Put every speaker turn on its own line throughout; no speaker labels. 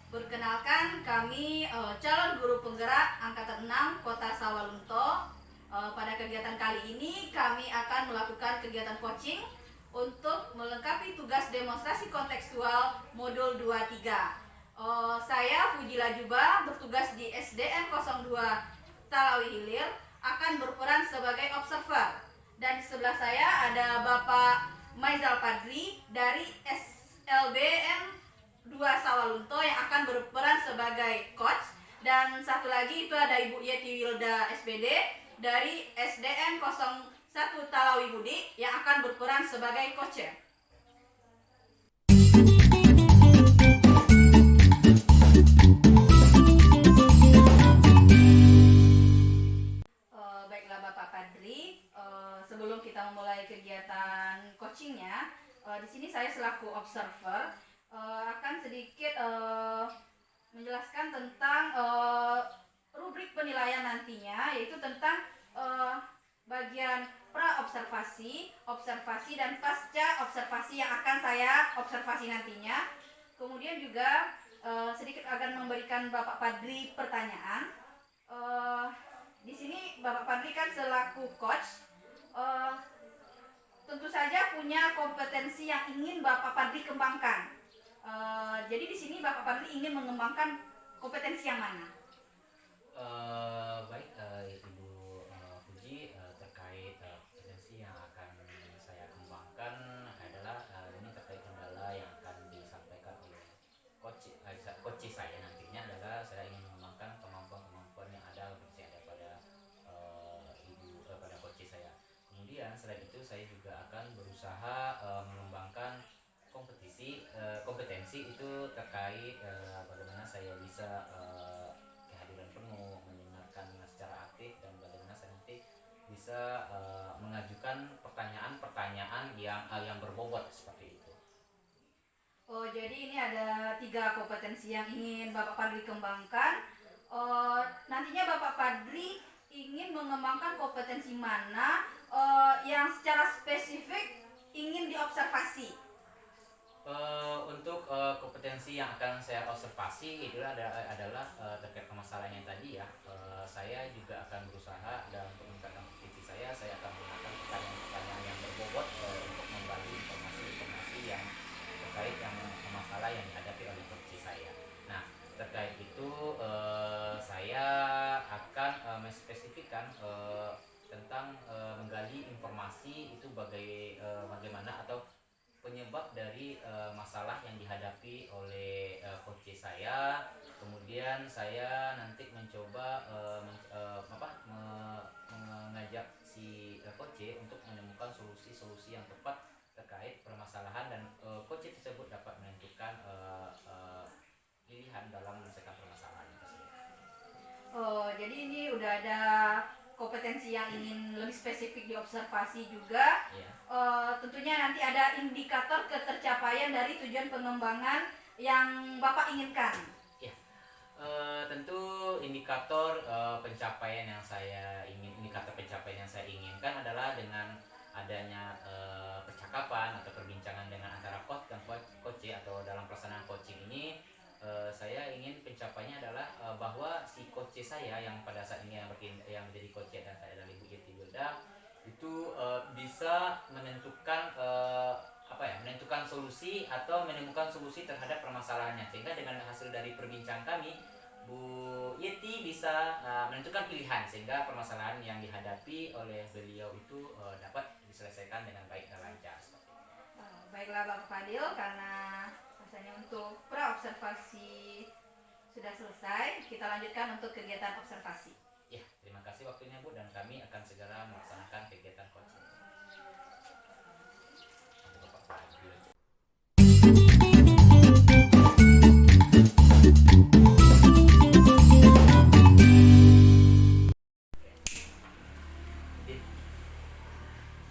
Perkenalkan, kami calon guru penggerak Angkatan 6 Kota Sawalunto. Pada kegiatan kali ini kami akan melakukan kegiatan coaching untuk melengkapi tugas demonstrasi kontekstual modul 23. Saya Fujila Juba, bertugas di SDN 02 Talawi Hilir, akan berperan sebagai observer. Dan di sebelah saya ada Bapak Maizal Padri dari SLBN 2 Sawalunto yang akan berperan sebagai coach, dan satu lagi itu ada Ibu Yeti Wilda SPD dari SDN 01 Talawi Budi yang akan berperan sebagai coach. Baiklah Bapak Padri, sebelum kita memulai kegiatan coachingnya, di sini saya selaku observer akan sedikit menjelaskan tentang rubrik penilaian nantinya, yaitu tentang bagian pra-observasi, observasi, dan pasca observasi yang akan saya observasi nantinya. Kemudian juga sedikit akan memberikan Bapak Padri pertanyaan. Di sini Bapak Padri kan selaku coach, tentu saja punya kompetensi yang ingin Bapak Padri kembangkan. Jadi di sini Bapak Padri ingin mengembangkan kompetensi yang mana?
Baik, Ibu Puji, terkait kompetensi yang akan saya kembangkan adalah ini terkait kendala yang akan disampaikan oleh coach saya nantinya adalah saya ingin mengembangkan kemampuan-kemampuan yang ada pada pada coach saya. Kemudian selain itu saya juga akan berusaha mengembangkan kompetensi itu terkait bagaimana saya bisa kehadiran penuh, mendengarkan secara aktif, dan bagaimana saya nanti bisa mengajukan pertanyaan-pertanyaan yang berbobot seperti itu.
Oh, jadi ini ada 3 kompetensi yang ingin Bapak Padri kembangkan. Nantinya Bapak Padri ingin mengembangkan kompetensi mana yang secara spesifik ingin diobservasi?
Untuk kompetensi yang akan saya observasi itu adalah terkait permasalahan yang tadi ya. Saya juga akan berusaha dalam meningkatkan kompetensi saya akan menggunakan pertanyaan-pertanyaan yang berbobot untuk menggali informasi-informasi yang terkait yang masalah yang dihadapi oleh coach saya. Nah, terkait itu saya akan menspesifikkan tentang menggali informasi itu bagaimana atau penyebab dari masalah yang dihadapi oleh coach saya. Kemudian saya nanti mencoba mengajak si coach untuk menemukan solusi-solusi yang tepat terkait permasalahan, dan coach tersebut dapat menentukan pilihan dalam menyelesaikan permasalahan tersebut.
Oh, jadi ini udah ada kompetensi yang ingin lebih spesifik diobservasi juga.
Yeah.
Tentunya nanti ada indikator ketercapaian dari tujuan pengembangan yang Bapak inginkan.
Yeah. Tentu indikator pencapaian yang saya inginkan adalah dengan adanya percakapan atau perbincangan dengan antara coach dan coach atau dalam pelaksanaan coaching ini. Saya ingin pencapaiannya adalah bahwa si coach saya yang pada saat ini yang menjadi coach dan saya dari Ibu Yeti Wilda itu bisa menentukan menentukan solusi atau menemukan solusi terhadap permasalahannya, sehingga dengan hasil dari perbincangan kami Bu Yeti bisa menentukan pilihan sehingga permasalahan yang dihadapi oleh beliau itu dapat diselesaikan dengan baik dan lancar.
Baiklah Bapak Fadil, karena rasanya untuk pra-observasi sudah selesai, kita lanjutkan untuk kegiatan observasi.
Ya, terima kasih waktunya Bu, dan kami akan segera melaksanakan kegiatan coaching.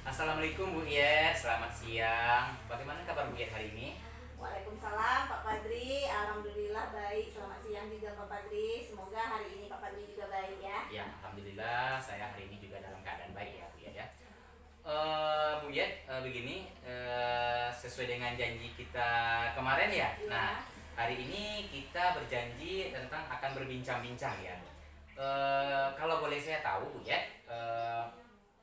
Assalamualaikum Bu Yet, selamat siang. Bagaimana kabar Bu Yet hari ini?
Waalaikumsalam Pak Padri, alhamdulillah baik. Selamat siang juga Pak Padri. Semoga hari ini Pak Padri juga baik ya.
Ya, alhamdulillah saya hari ini juga dalam keadaan baik ya Bu Yet ya. Bu Yet, begini, sesuai dengan janji kita kemarin ya.
Iya.
Nah, hari ini kita berjanji tentang akan berbincang-bincang ya. Kalau boleh saya tahu Bu Yet,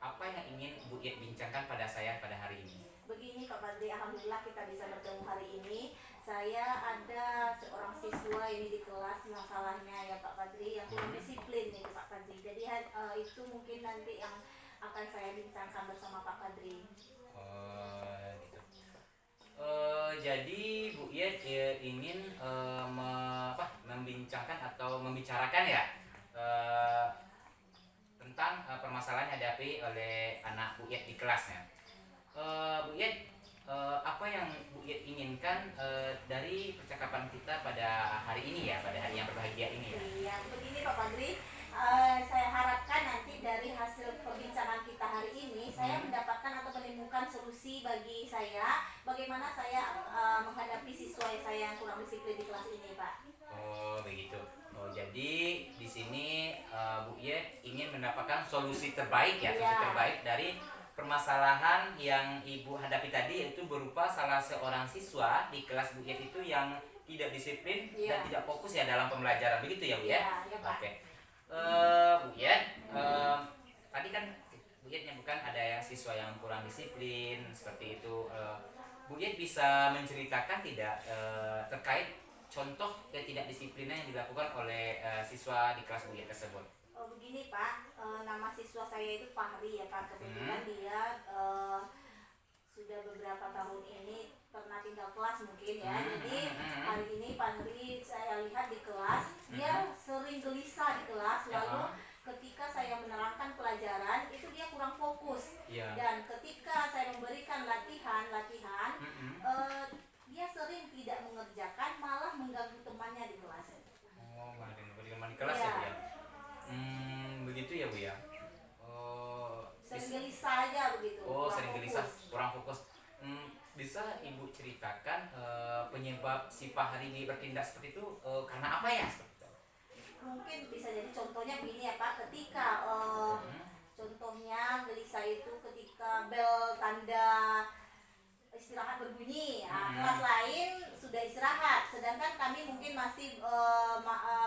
apa yang ingin Bu Yet bincangkan pada saya pada hari ini?
Begini Pak Padri, alhamdulillah kita bisa bertemu hari ini. Saya ada seorang siswa ini di kelas, masalahnya ya Pak Padri yang kurang disiplin nih Pak Padri. Jadi itu mungkin nanti yang akan saya bincangkan bersama Pak Padri.
Gitu. Jadi Bu Yet ingin membincangkan atau membicarakan ya tentang permasalahan yang dihadapi oleh anak Bu Yet di kelasnya. Bu Yet, apa yang Bu Yet inginkan dari percakapan kita pada hari ini ya, pada hari yang berbahagia ini ya?
Iya, begini Pak Padri, saya harapkan nanti dari hasil perbincangan kita hari ini saya mendapatkan atau menemukan solusi bagi saya bagaimana saya menghadapi siswa saya yang kurang disiplin di kelas ini, Pak.
Oh begitu. Oh jadi di sini Bu Yet ingin mendapatkan solusi terbaik ya, solusi
Iya.
terbaik dari permasalahan yang Ibu hadapi tadi, yaitu berupa salah seorang siswa di kelas Bu Yet itu yang tidak disiplin dan
Iya.
tidak fokus ya dalam pembelajaran. Begitu ya Bu Yet?
Iya, Pak.
Oke. Bu Yet, tadi kan Bu Yet bukan ada yang siswa yang kurang disiplin seperti itu. Bu Yet bisa menceritakan tidak terkait contoh ketidakdisiplinan yang dilakukan oleh siswa di kelas Bu Yet tersebut?
Oh, begini Pak, nama siswa saya itu Fahri ya Pak. Kebetulan dia sudah beberapa tahun ini pernah tinggal kelas mungkin ya. Jadi hari ini Fahri saya lihat di kelas, dia sering gelisah di kelas. Lalu ketika saya menerangkan pelajaran itu dia kurang fokus.
Iya.
Dan ketika saya memberikan latihan, dia sering tidak mengerjakan, malah mengganggu temannya di kelas.
Oh, malah teman di kelas ya Bu ya? Begitu ya Bu ya?
Sering gelisah aja begitu.
Oh,
kurang
sering gelisah,
fokus.
kurang fokus. Bisa Ibu ceritakan penyebab si Fahri ini bertindak seperti itu karena apa ya?
Mungkin bisa jadi contohnya begini ya Pak, ketika contohnya gelisah itu ketika bel tanda istirahat berbunyi, kelas lain sudah istirahat, sedangkan kami mungkin masih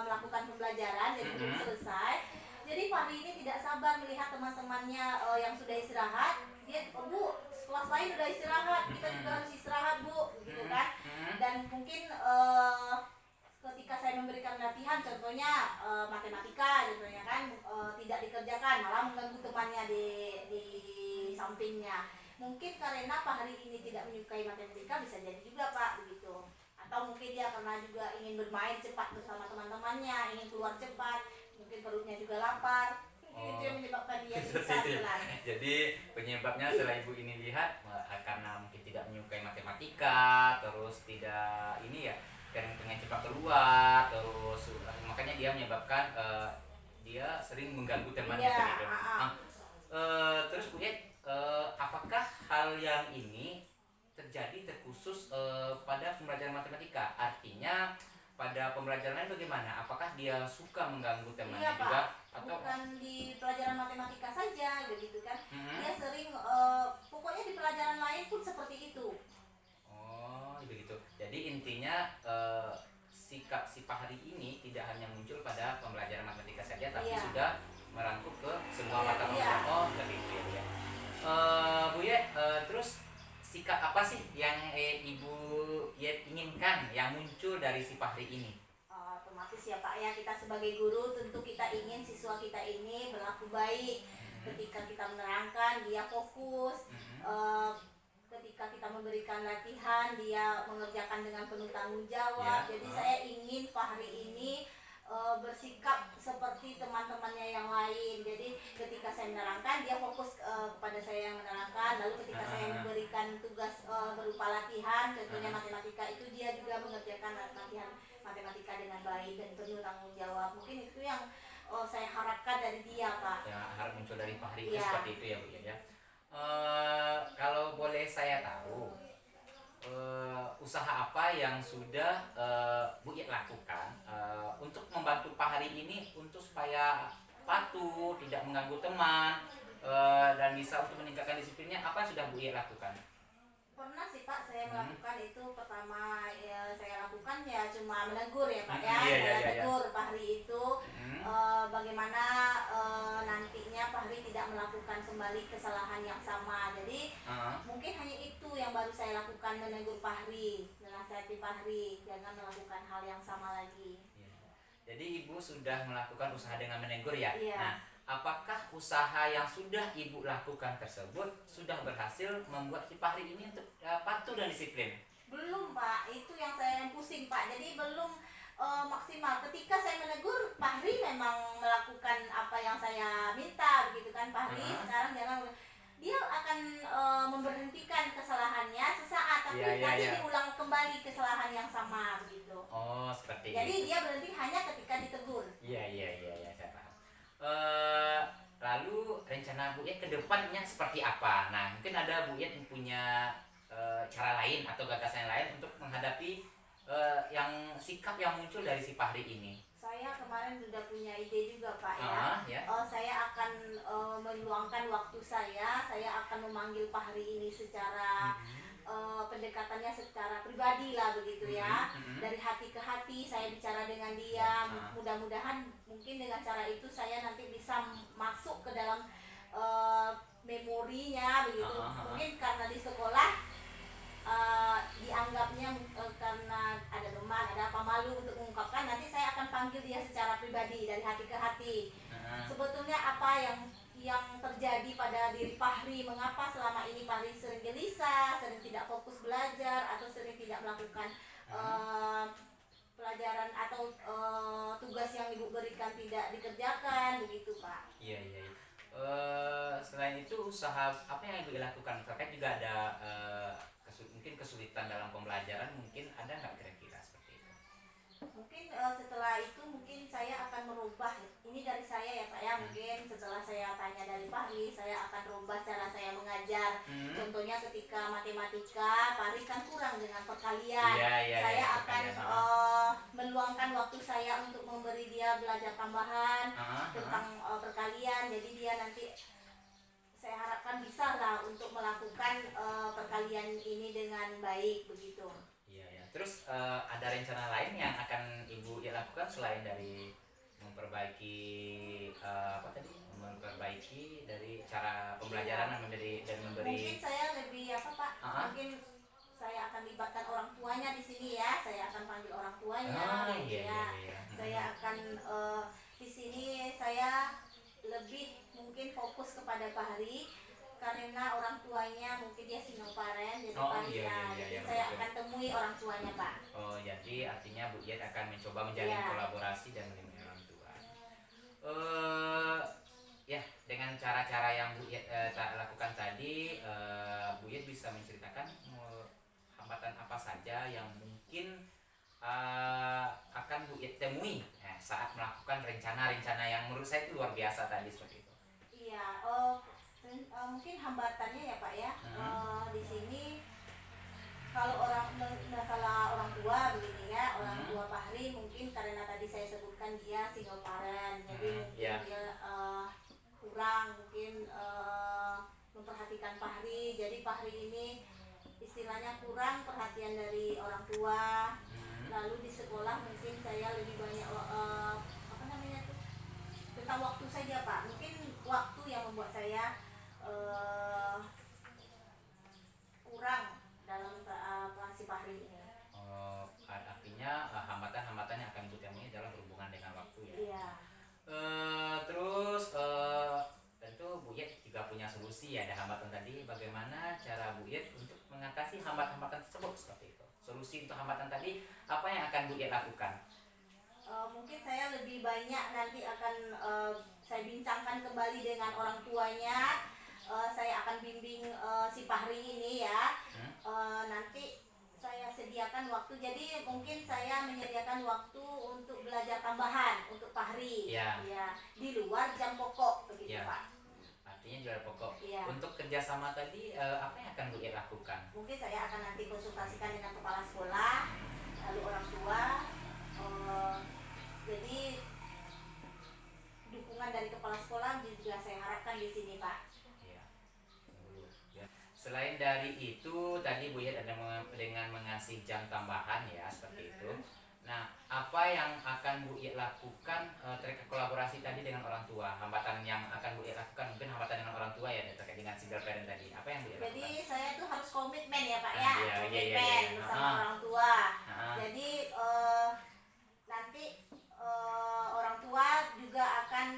melakukan pembelajaran, jadi belum selesai. Jadi Fahri ini tidak sabar melihat teman-temannya yang sudah istirahat. Dia, Bu, kelas lain sudah istirahat, kita juga harus istirahat Bu, gitu kan. Dan mungkin ketika saya memberikan latihan, contohnya matematika, contohnya kan tidak dikerjakan, malah mengganggu temannya di sampingnya. Mungkin karena Pak hari ini tidak menyukai matematika, bisa jadi juga Pak begitu. Atau mungkin dia karena juga ingin bermain cepat bersama teman-temannya, ingin keluar cepat, mungkin perutnya juga lapar. Itu yang menyebabkan dia gelisah di kelas.
Jadi penyebabnya setelah Ibu ini lihat karena mungkin tidak menyukai matematika, terus tidak ini ya, pengen cepat keluar, terus makanya dia menyebabkan dia sering mengganggu temannya begitu. Terus Bu Yet, apakah hal yang ini terjadi terkhusus pada pembelajaran matematika? Artinya pada pembelajaran lain bagaimana? Apakah dia suka mengganggu temannya
Iya, Pak.
juga? Atau
Bukan di pelajaran matematika saja begitu kan. Dia sering pokoknya di pelajaran lain pun seperti itu.
Oh begitu. Jadi intinya sikap si Fahri ini tidak hanya muncul pada pembelajaran matematika saja, tapi
Iya.
sudah merangkup ke semua
Iya,
mata
iya.
pelajaran. Oh begitu ya. Bu Yet, terus sikap apa sih yang Ibu Yet inginkan yang muncul dari si Fahri ini?
Otomatis ya Pak ya, kita sebagai guru tentu kita ingin siswa kita ini berlaku baik. Ketika kita menerangkan dia fokus, ketika kita memberikan latihan dia mengerjakan dengan penuh tanggung jawab.
Ya.
Jadi saya ingin Fahri ini bersikap seperti teman-temannya yang lain. Jadi ketika saya menerangkan dia fokus kepada saya yang menerangkan. Lalu ketika saya memberikan tugas berupa latihan, contohnya matematika, itu dia juga mengerjakan latihan matematika dengan baik dan penuh tanggung jawab. Mungkin itu yang saya harapkan dari dia Pak.
Ya, harap muncul dari Fahri itu
Iya.
seperti itu ya Bu Yet ya. Kalau boleh saya tahu, usaha apa yang sudah Bu Yet lakukan untuk membantu Fahri ini untuk supaya patuh, tidak mengganggu teman, dan bisa untuk meningkatkan disiplinnya? Apa yang sudah Bu Yet lakukan?
Pernah sih Pak saya saya melakukan itu pertama ya, saya lakukan ya cuma menegur ya Pak ya.
Iya, iya,
Saya
iya, iya.
tegur Fahri itu
Hmm.
bagaimana nantinya Fahri tidak melakukan kembali kesalahan yang sama. Jadi mungkin hanya itu yang baru saya lakukan, menegur Fahri, menasihati Fahri jangan melakukan hal yang sama lagi.
Iya. Jadi ibu sudah melakukan usaha dengan menegur ya.
Iya.
Nah, apakah usaha yang sudah ibu lakukan tersebut sudah berhasil membuat si Fahri ini untuk patuh dan disiplin?
Belum Pak, itu yang saya pusing Pak. Jadi belum maksimal. Ketika saya menegur, Fahri memang melakukan apa yang saya minta, begitu kan Fahri. Sekarang jangan, dia akan memberhentikan kesalahannya sesaat, tapi
Iya, iya,
nanti
iya.
diulang kembali kesalahan yang sama, begitu.
Oh, seperti
Jadi
itu.
dia berhenti hanya ketika ditegur.
Iya, iya, iya, iya, saya paham. Lalu rencana Bu Yet ke depannya seperti apa? Nah, mungkin ada Bu Yet yang punya cara lain atau gagasan lain untuk menghadapi yang sikap yang muncul dari si Fahri ini.
Saya kemarin sudah punya ide juga Pak ya.
Ya.
Saya akan meluangkan waktu saya akan memanggil Fahri ini secara pendekatannya secara pribadi lah begitu ya. Dari hati ke hati saya bicara dengan dia. Mudah-mudahan mungkin dengan cara itu saya nanti bisa masuk ke dalam memorinya begitu. Mungkin karena di sekolah dianggapnya karena ada teman, ada apa, malu untuk mengungkapkan, nanti saya akan panggil dia secara pribadi dari hati ke hati. Sebetulnya apa yang terjadi pada diri Fahri, mengapa selama ini Fahri sering gelisah, sering tidak fokus belajar, atau sering tidak melakukan pelajaran atau tugas yang ibu berikan tidak dikerjakan, begitu Pak.
Iya, iya. Selain itu usaha apa yang ibu lakukan? Terkait juga ada mungkin kesulitan dalam pembelajaran, mungkin ada nggak kira-kira seperti itu?
Mungkin setelah itu mungkin saya akan merubah, ini dari saya ya Pak ya, mungkin setelah saya tanya dari Fahri, saya akan rubah cara saya mengajar. Contohnya ketika matematika, Fahri kan kurang dengan perkalian. Saya akan meluangkan waktu saya untuk memberi dia belajar tambahan tentang perkalian, jadi dia nanti saya harapkan bisa lah untuk melakukan perkalian ini dengan baik begitu.
Iya, ya. Terus ada rencana lain yang akan ibu lakukan selain dari memperbaiki memperbaiki dari cara pembelajaran dan memberi
Mungkin saya lebih apa Pak? Mungkin saya akan libatkan orang tuanya di sini ya. Saya akan panggil orang tuanya.
Iya.
Saya akan di sini saya lebih mungkin fokus kepada Fahri karena orang tuanya mungkin dia single parent, jadi jadi saya akan temui orang tuanya Pak.
Oh, jadi artinya Bu Yet akan mencoba menjalin kolaborasi dan menemui orang tua. Ya, dengan cara-cara yang Bu Yet lakukan tadi, Bu Yet bisa menceritakan hambatan apa saja yang mungkin akan Bu Yet temui saat melakukan rencana-rencana yang menurut saya itu luar biasa tadi seperti itu.
Iya, mungkin hambatannya ya Pak ya, di sini kalau masalah orang tua begini ya, orang tua Fahri mungkin karena tadi saya sebutkan dia single parent, jadi mungkin dia kurang mungkin memperhatikan Fahri, jadi Fahri ini istilahnya kurang perhatian dari orang tua. Lalu di sekolah mungkin saya lebih banyak tentang waktu saja Pak, mungkin waktu yang membuat saya kurang dalam si Fahri ini.
Artinya hambatan-hambatan yang akan ibu temui dalam berhubungan dengan waktu ya.
Iya.
Terus tentu Bu Yet juga punya solusi ya, ada hambatan tadi. Bagaimana cara Bu Yet untuk mengatasi hambatan-hambatan tersebut seperti itu? Solusi untuk hambatan tadi apa yang akan Bu Yet lakukan?
Mungkin saya lebih banyak nanti akan saya bincangkan kembali dengan orang tuanya. Saya akan bimbing si Fahri ini ya. Nanti saya sediakan waktu, jadi mungkin saya menyediakan waktu untuk belajar tambahan untuk Fahri ya, di luar jam pokok begitu Pak.
Artinya jual pokok. Untuk kerjasama tadi apa yang akan Bu Yet lakukan?
Mungkin saya akan nanti konsultasikan dengan kepala sekolah, lalu orang tua. Jadi dukungan dari kepala sekolah juga saya harapkan di sini Pak.
Selain dari itu tadi Bu Yet ada ngasih jam tambahan ya seperti itu. Nah, apa yang akan Bu Yet lakukan terkait kolaborasi tadi dengan orang tua? Hambatan yang akan Bu Yet lakukan, mungkin hambatan dengan orang tua ya terkait dengan single parent tadi. Apa yang Bu Yet
Jadi
lakukan?
saya tuh harus komitmen ya Pak
Ah,
ya,
iya, iya, iya,
komitmen
iya.
sama orang tua.
Ah,
Jadi nanti orang tua juga akan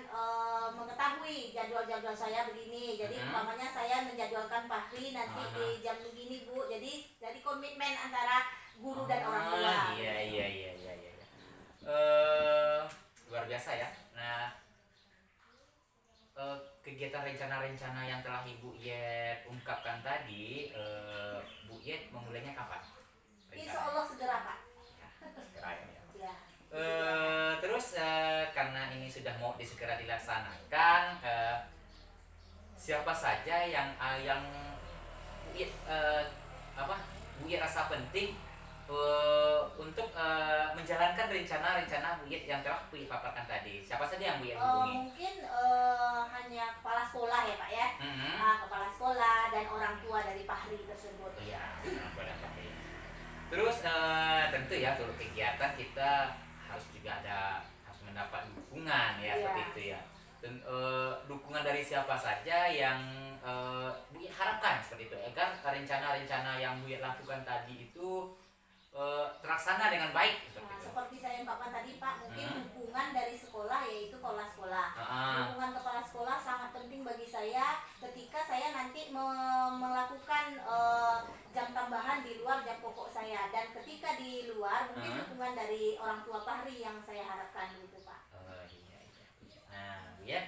mengetahui jadwal-jadwal saya begini. Jadi umpamanya saya menjadwalkan Fahri nanti di jam begini Bu. Jadi komitmen antara guru dan orang tua.
Iya, iya, iya, iya, iya. Luar biasa ya. Nah, kegiatan rencana-rencana yang telah Ibu Yet ungkapkan tadi, Bu Yet memulainya kapan?
Insya Allah segera Pak.
Segera ya.
Ya.
Terus karena ini sudah mau segera dilaksanakan, siapa saja yang Bu Yet, Bu Yet rasa penting untuk menjalankan rencana-rencana Bu Yet yang telah Bu Yet paparkan tadi? Siapa saja yang Bu Yet hubungi?
Mungkin hanya kepala sekolah ya Pak ya.
Mhm.
Kepala sekolah dan orang tua dari Fahri tersebut.
Iya, pada Pak. Terus tentu ya untuk kegiatan kita harus juga harus mendapat dukungan ya,
Iya.
seperti itu ya. Dan dukungan dari siapa saja yang Bu Yet harapkan seperti itu agar rencana-rencana yang Bu Yet lakukan tadi itu terlaksana dengan baik seperti
Nah,
itu.
seperti saya ungkapkan tadi Pak, mungkin dukungan dari sekolah yaitu kepala sekolah. Dukungan kepala sekolah sangat penting bagi saya ketika saya nanti melakukan jam tambahan di luar jam pokok saya, dan ketika di luar mungkin dukungan dari orang tua Fahri yang saya harapkan gitu Pak.
Iya, iya. Nah, Bu Yet,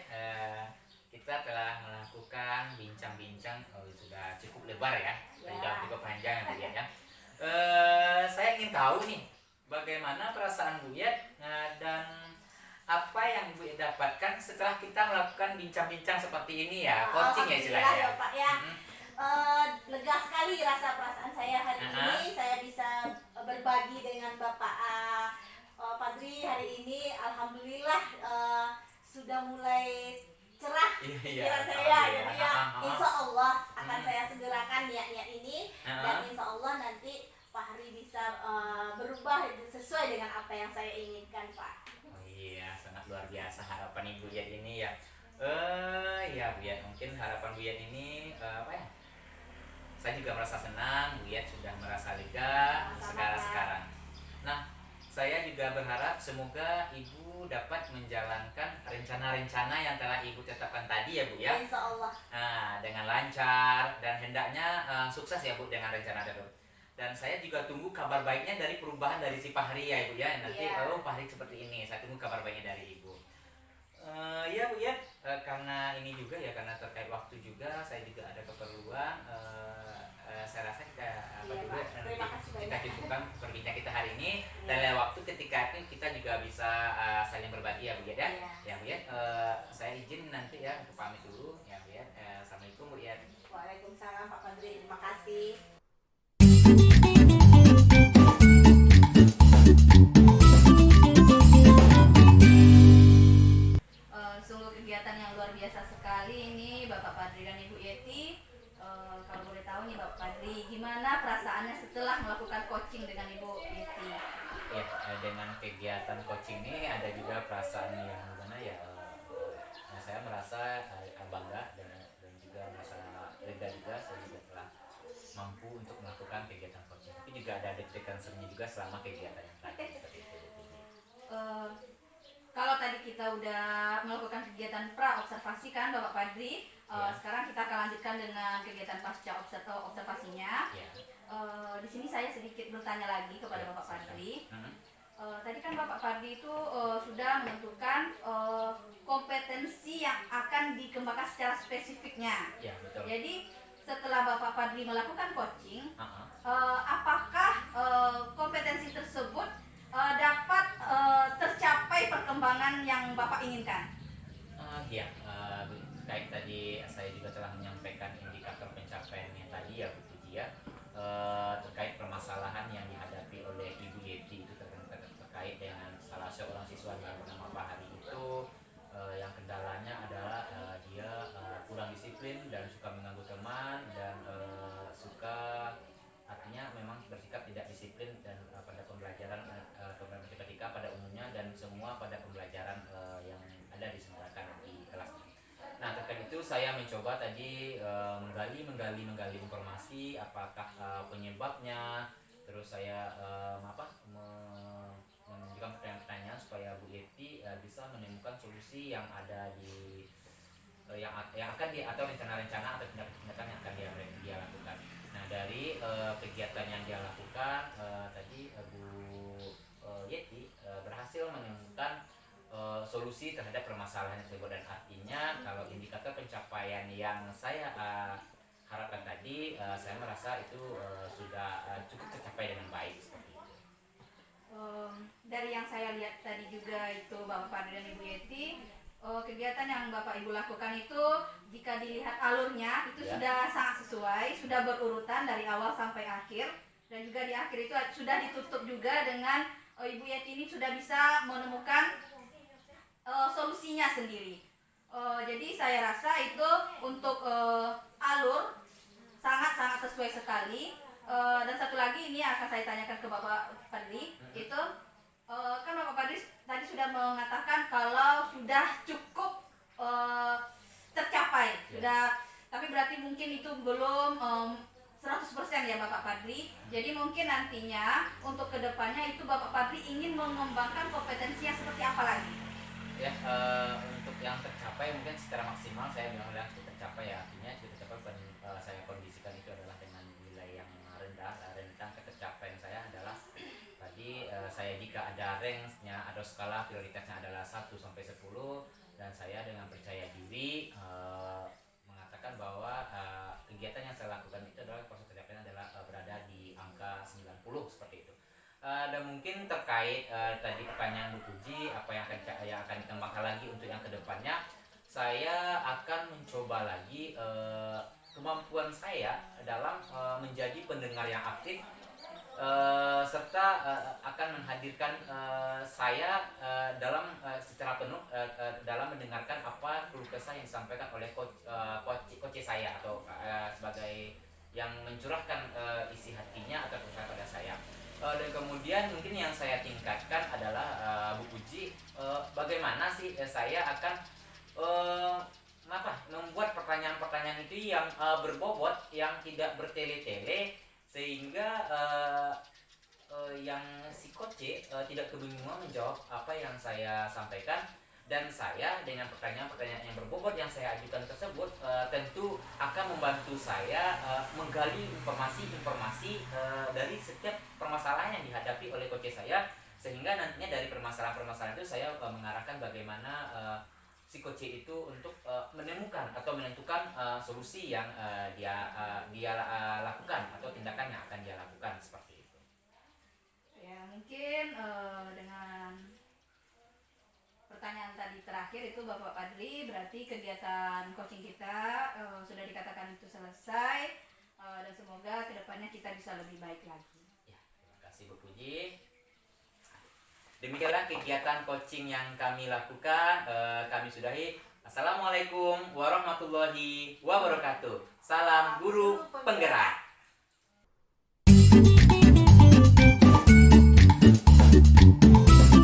kita telah melakukan bincang-bincang sudah cukup lebar ya, sudah cukup panjang ya Bu Yet ya. Saya ingin tahu nih bagaimana perasaan Bu Yet dan apa yang Bu Yet dapatkan setelah kita melakukan bincang-bincang seperti ini ya, coaching ya istilahnya.
Alhamdulillah ya Pak ya. Lega sekali rasa perasaan saya hari ini. Saya bisa berbagi dengan Bapak Fadri hari ini. Alhamdulillah sudah mulai cerah pikiran saya. Jadi ya insya Allah akan saya segerakan niat-niat ini, dan insya Allah nanti Fahri bisa berubah sesuai dengan apa yang saya inginkan Pak.
Oh iya, sangat luar biasa harapan Ibu Yet ini ya. Ya Bu Yet, mungkin harapan Bu Yet ini apa ya? Saya juga merasa senang, Bu Yet sudah merasa lega sekarang. Nah, saya juga berharap semoga Ibu dapat menjalankan rencana-rencana yang telah Ibu tetapkan tadi ya Bu ya.
Insya Allah.
Nah, dengan lancar dan hendaknya sukses ya Bu dengan rencana itu. Dan saya juga tunggu kabar baiknya dari perubahan dari si Fahri ya Ibu ya. Nanti Fahri seperti ini, saya tunggu kabar baiknya dari Ibu. Ya Bu ya, karena ini juga ya, karena terkait waktu juga, saya juga ada keperluan. Saya rasa kita dulu
Terima kasih
kita
banyak.
cukupkan perbincangan kita hari ini, dan lain waktu ketika itu kita juga bisa saling berbagi ya Bu ya. Ya Bu ya, saya izin nanti ya untuk pamit dulu ya Bu ya. Assalamualaikum Bu ya.
Waalaikumsalam Pak Fadri, terima kasih.
Sungguh kegiatan yang luar biasa sekali ini Bapak Fadri dan Ibu Yeti. Kalau boleh tahu nih Bapak Fadri, gimana perasaannya setelah melakukan coaching dengan Ibu Yeti?
Ya, dengan kegiatan coaching ini ada juga perasaan yang gimana ya, saya merasa bangga dan juga merasa lega juga. Saya juga telah mampu untuk melakukan kegiatan coaching, tapi juga ada deg-degan serunya juga selama kegiatan yang tadi seperti itu.
Kalau tadi kita udah melakukan kegiatan pra-observasi kan Bapak Fadri, sekarang kita akan lanjutkan dengan kegiatan pasca observasinya. Di sini saya sedikit bertanya lagi kepada Bapak Fadri. Tadi kan Bapak Fadri itu sudah menentukan kompetensi yang akan dikembangkan secara spesifiknya.
Ya, betul.
Jadi setelah Bapak Fadli melakukan coaching, apakah kompetensi tersebut dapat tercapai perkembangan yang Bapak inginkan?
Ya, terkait tadi saya juga telah menyampaikan indikator pencapaiannya tadi ya Bu Puji ya, terkait permasalahan yang dihadapi oleh Ibu Yeti itu terkait dengan salah seorang siswa yang bernama Pak Hari itu, yang kendalanya adalah dia kurang disiplin dan suka mengganggu teman dan suka, artinya memang bersikap tidak disiplin semua pada pembelajaran yang ada diselenggarakan di kelas. Nah, terkait itu saya mencoba tadi menggali informasi apakah penyebabnya, terus saya menunjukkan pertanyaan-pertanyaan supaya Bu Yeti bisa menemukan solusi yang ada di yang akan atau rencana-rencana atau tindakan-tindakan yang akan dia lakukan. Nah, dari kegiatan yang dia lakukan tadi Bu Yeti berhasil menemukan solusi terhadap permasalahan tersebut, dan artinya kalau indikator pencapaian yang saya harapkan tadi, saya merasa itu sudah cukup tercapai dengan baik seperti itu.
Dari yang saya lihat tadi juga itu Bapak Padri dan Ibu Yeti, kegiatan yang Bapak Ibu lakukan itu jika dilihat alurnya itu sudah sangat sesuai, sudah berurutan dari awal sampai akhir, dan juga di akhir itu sudah ditutup juga dengan Ibu Yeti ini sudah bisa menemukan solusinya sendiri. Jadi saya rasa itu untuk alur sangat sesuai sekali. Dan satu lagi ini akan saya tanyakan ke Bapak Padri, itu kan Bapak Padri tadi sudah mengatakan kalau sudah cukup tercapai, sudah, tapi berarti mungkin itu belum 100% ya Bapak Padri. Jadi mungkin nantinya untuk kedepannya itu Bapak Padri ingin mengembangkan kompetensinya seperti apa lagi?
Ya, untuk yang tercapai mungkin secara maksimal saya bilang sudah tercapai ya, artinya sudah tercapai. Saya kondisikan itu adalah dengan nilai yang rendah. Rentang ketercapaian saya adalah tadi saya jika ada range-nya atau skala prioritasnya adalah 1 sampai 10, dan saya dengan percaya diri mengatakan bahwa kegiatan yang saya lakukan itu adalah proses pencapaian adalah berada di angka 90 seperti itu. Dan mungkin terkait tadi pertanyaan Bu Puji, apa yang akan ditambahkan lagi untuk yang kedepannya, saya akan mencoba lagi kemampuan saya dalam menjadi pendengar yang aktif, serta akan menghadirkan saya dalam secara penuh dalam mendengarkan apa keluh kesah yang disampaikan oleh coach saya, atau sebagai yang mencurahkan isi hatinya atau keluh pada saya. Dan kemudian mungkin yang saya tingkatkan adalah Bu Puji, bagaimana sih saya akan membuat pertanyaan-pertanyaan itu yang berbobot, yang tidak bertele-tele, sehingga yang si coach tidak kebingungan menjawab apa yang saya sampaikan. Dan saya dengan pertanyaan-pertanyaan yang berbobot yang saya ajukan tersebut tentu akan membantu saya menggali informasi-informasi dari setiap permasalahan yang dihadapi oleh coach saya, sehingga nantinya dari permasalahan-permasalahan itu saya mengarahkan bagaimana si coach itu untuk menemukan atau menentukan solusi yang dia lakukan atau tindakan yang akan dia lakukan seperti itu.
Ya, mungkin dengan pertanyaan tadi terakhir itu Bapak Padri, berarti kegiatan coaching kita sudah dikatakan itu selesai, dan semoga kedepannya kita bisa lebih baik lagi.
Ya, terima kasih Bu Puji. Demikianlah kegiatan coaching yang kami lakukan. Kami sudahi. Assalamualaikum warahmatullahi wabarakatuh. Salam guru penggerak.